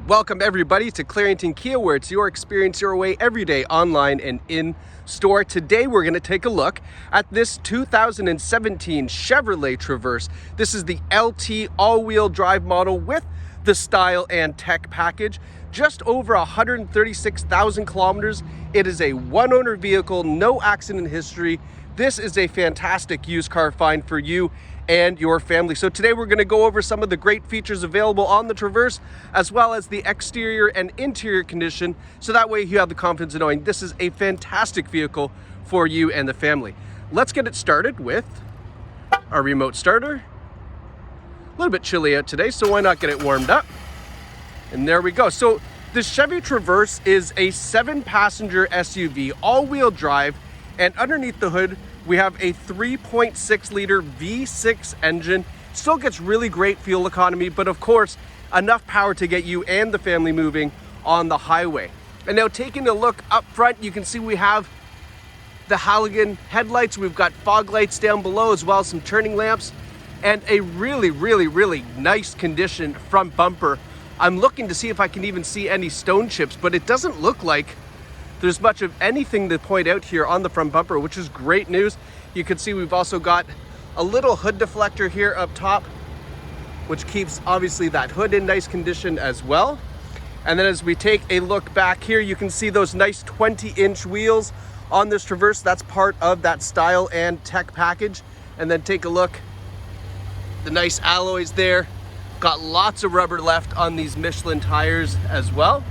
Welcome everybody to Clarington Kia, where it's your experience your way every day, online and in store. Today we're going to take a look at this 2017 Chevrolet Traverse. This is the LT all-wheel drive model with the style and tech package. Just over 136,000 kilometers. It is a one-owner vehicle, no accident history. This is a fantastic used car find for you and your family. So today we're going to go over some of the great features available on the Traverse, as well as the exterior and interior condition, so that way you have the confidence in knowing this is a fantastic vehicle for you and the family. Let's get it started with our remote starter. A little bit chilly out today, so why not get it warmed up? And there we go. So the Chevy Traverse is a 7-passenger SUV, all-wheel drive, and underneath the hood we have a 3.6 liter V6 engine. Still gets really great fuel economy, but of course enough power to get you and the family moving on the highway. And now taking a look up front, you can see we have the halogen headlights. We've got fog lights down below, as well as some turning lamps, and a really nice condition front bumper. I'm looking to see if I can even see any stone chips, but it doesn't look like there's much of anything to point out here on the front bumper, which is great news. You can see we've also got a little hood deflector here up top, which keeps obviously that hood in nice condition as well. And then as we take a look back here, you can see those nice 20-inch wheels on this Traverse. That's part of that style and tech package. And then take a look, the nice alloys there. Got lots of rubber left on these Michelin tires as well.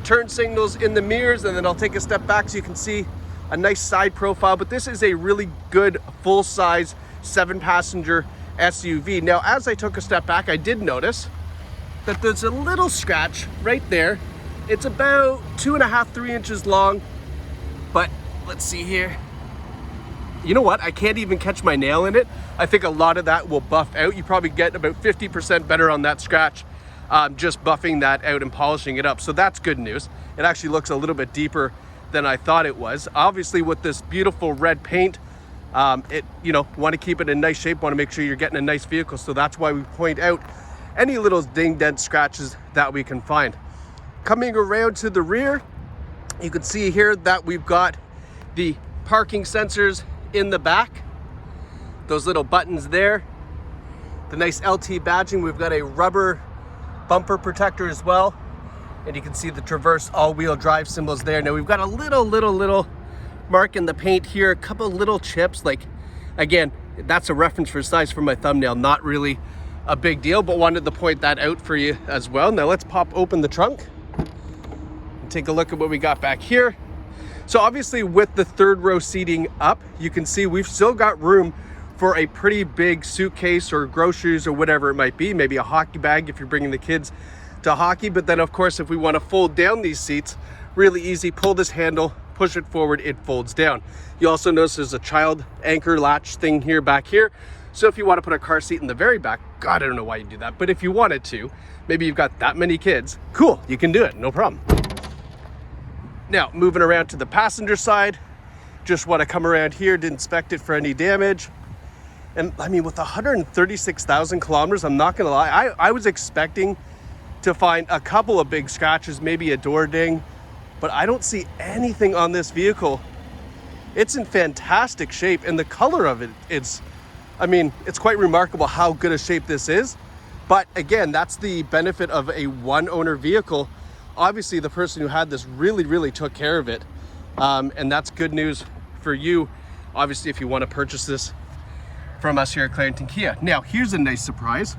Turn signals in the mirrors, and then I'll take a step back so you can see a nice side profile. But this is a really good full-size 7-passenger SUV. Now, as I took a step back, I did notice that there's a little scratch right there. It's about 2.5, 3 inches long, but let's see here. You know what? I can't even catch my nail in it. I think a lot of that will buff out. You probably get about 50% better on that scratch. Just buffing that out and polishing it up. So that's good news. It actually looks a little bit deeper than I thought it was. Obviously with this beautiful red paint, want to keep it in nice shape, want to make sure you're getting a nice vehicle. So that's why we point out any little ding dent scratches that we can find. Coming around to the rear, you can see here that we've got the parking sensors in the back, those little buttons there, the nice LT badging. We've got a rubber bumper protector as well, and you can see the Traverse all-wheel drive symbols there. Now we've got a little mark in the paint here, a couple little chips. Like, again, that's a reference for size for my thumbnail, not really a big deal, but wanted to point that out for you as well. Now let's pop open the trunk and take a look at what we got back here. So obviously with the third row seating up, you can see we've still got room for a pretty big suitcase or groceries or whatever it might be, maybe a hockey bag if you're bringing the kids to hockey. But then of course, if we want to fold down these seats, really easy, pull this handle, push it forward, it folds down. You also notice there's a child anchor latch thing here back here. So if you want to put a car seat in the very back, God, I don't know why you do that, but if you wanted to, maybe you've got that many kids, cool, you can do it, no problem. Now, moving around to the passenger side, just want to come around here to inspect it for any damage. And I mean, with 136,000 kilometers, I'm not gonna lie, I was expecting to find a couple of big scratches, maybe a door ding, but I don't see anything on this vehicle. It's in fantastic shape, and the color of it, it's quite remarkable how good a shape this is. But again, that's the benefit of a one-owner vehicle. Obviously, the person who had this really took care of it, and that's good news for you, obviously, if you want to purchase this from us here at Clarington Kia. Now, here's a nice surprise.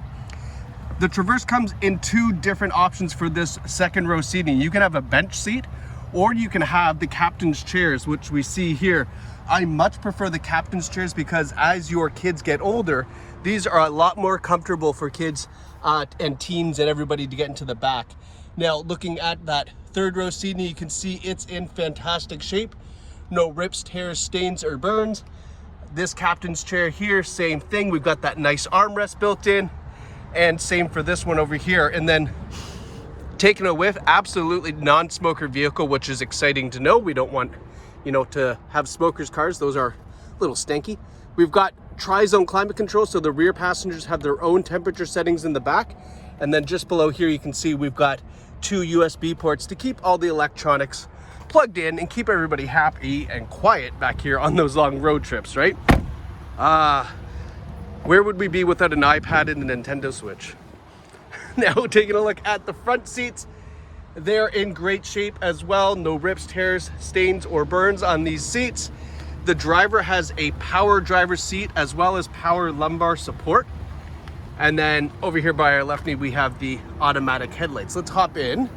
The Traverse comes in 2 different options for this second row seating. You can have a bench seat, or you can have the captain's chairs, which we see here. I much prefer the captain's chairs because as your kids get older, these are a lot more comfortable for kids and teens and everybody to get into the back. Now, looking at that third row seating, you can see it's in fantastic shape. No rips, tears, stains, or burns. This captain's chair here, same thing. We've got that nice armrest built in, and same for this one over here. And then taking a whiff, absolutely non-smoker vehicle, which is exciting to know. We don't want, to have smokers' cars. Those are a little stanky. We've got tri-zone climate control, so the rear passengers have their own temperature settings in the back. And then just below here, you can see we've got 2 USB ports to keep all the electronics plugged in and keep everybody happy and quiet back here on those long road trips, right? Where would we be without an iPad and a Nintendo Switch? Now taking a look at the front seats, they're in great shape as well. No rips, tears, stains, or burns on these seats. The driver has a power driver seat as well as power lumbar support. And then over here by our left knee, we have the automatic headlights. Let's hop in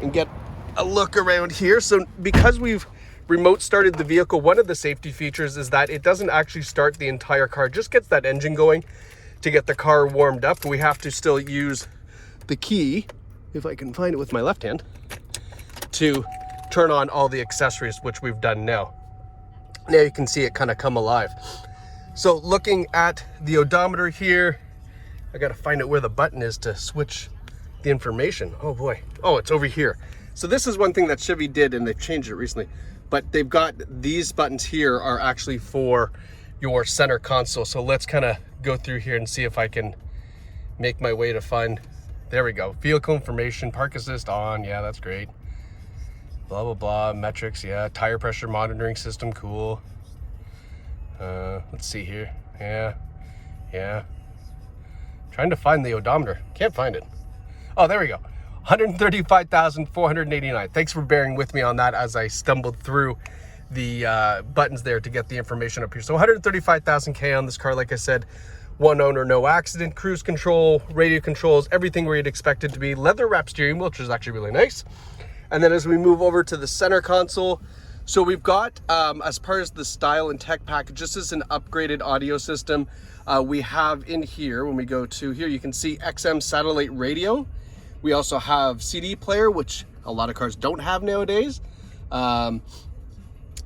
and get a look around here. So because we've remote started the vehicle, one of the safety features is that it doesn't actually start the entire car, just gets that engine going to get the car warmed up. We have to still use the key, if I can find it with my left hand, to turn on all the accessories, which we've done now. Now you can see it kind of come alive. So looking at the odometer here, I got to find out where the button is to switch the information. Oh boy. Oh, it's over here. So this is one thing that Chevy did, and they've changed it recently, but they've got these buttons here are actually for your center console. So let's kind of go through here and see if I can make my way to find, there we go. Vehicle information, park assist on, yeah, that's great. Blah, blah, blah, metrics, yeah. Tire pressure monitoring system, cool. Let's see here, yeah. Trying to find the odometer, can't find it. Oh, there we go. 135,489. Thanks for bearing with me on that as I stumbled through the buttons there to get the information up here. So 135,000 K on this car, like I said, one owner, no accident, cruise control, radio controls, everything where you'd expect it to be. Leather wrap steering wheel, which is actually really nice. And then as we move over to the center console, so we've got, as part of the style and tech package, just as an upgraded audio system, we have in here, when we go to here, you can see XM satellite radio. We also have CD player, which a lot of cars don't have nowadays, and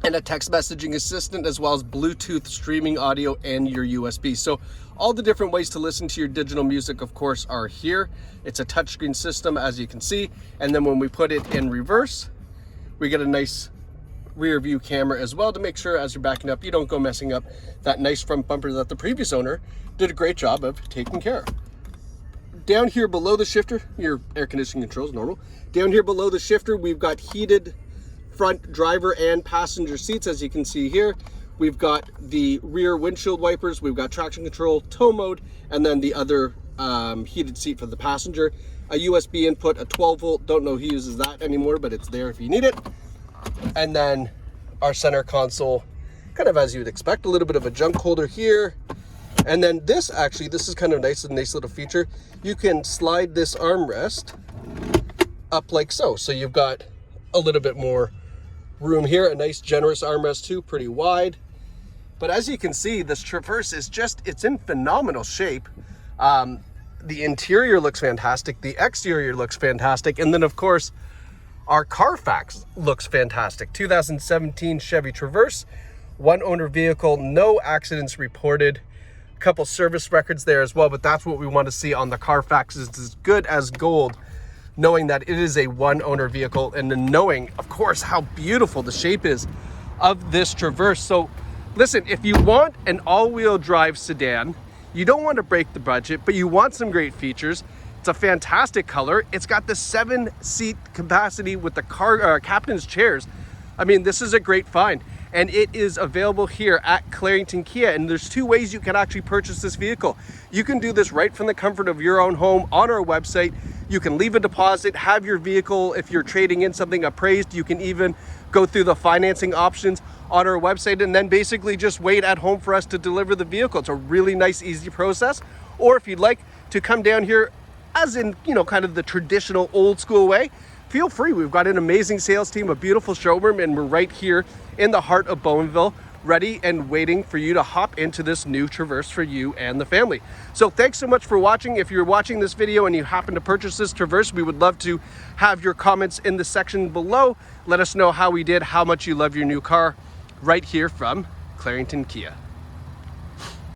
a text messaging assistant, as well as Bluetooth streaming audio and your USB. So all the different ways to listen to your digital music, of course, are here. It's a touchscreen system, as you can see. And then when we put it in reverse, we get a nice rear view camera as well to make sure as you're backing up, you don't go messing up that nice front bumper that the previous owner did a great job of taking care of. Down here below the shifter, your air conditioning controls, normal. Down here below the shifter, we've got heated front driver and passenger seats, as you can see here. We've got the rear windshield wipers, we've got traction control, tow mode, and then the other heated seat for the passenger. A USB input, a 12 volt, don't know who uses that anymore, but it's there if you need it. And then our center console, kind of as you would expect, a little bit of a junk holder here. And then this is kind of nice, a nice little feature. You can slide this armrest up like so. So you've got a little bit more room here, a nice generous armrest too, pretty wide. But as you can see, this Traverse is it's in phenomenal shape. The interior looks fantastic. The exterior looks fantastic. And then of course, our CarFax looks fantastic. 2017 Chevy Traverse, one owner vehicle, no accidents reported. Couple service records there as well, but that's what we want to see on the CarFax. Is as good as gold, knowing that it is a one owner vehicle, and then knowing, of course, how beautiful the shape is of this Traverse. So listen, if you want an all-wheel drive sedan, you don't want to break the budget, but you want some great features. It's a fantastic color. It's got the 7-seat capacity with the captain's chairs. I mean, this is a great find. And it is available here at Clarington Kia. And there's two ways you can actually purchase this vehicle. You can do this right from the comfort of your own home on our website. You can leave a deposit, have your vehicle, if you're trading in something, appraised. You can even go through the financing options on our website and then basically just wait at home for us to deliver the vehicle. It's a really nice, easy process. Or if you'd like to come down here, as in, kind of the traditional old school way, feel free. We've got an amazing sales team, a beautiful showroom, and we're right here in the heart of Bowmanville, ready and waiting for you to hop into this new Traverse for you and the family. So thanks so much for watching. If you're watching this video and you happen to purchase this Traverse, we would love to have your comments in the section below. Let us know how we did, how much you love your new car, right here from Clarington Kia.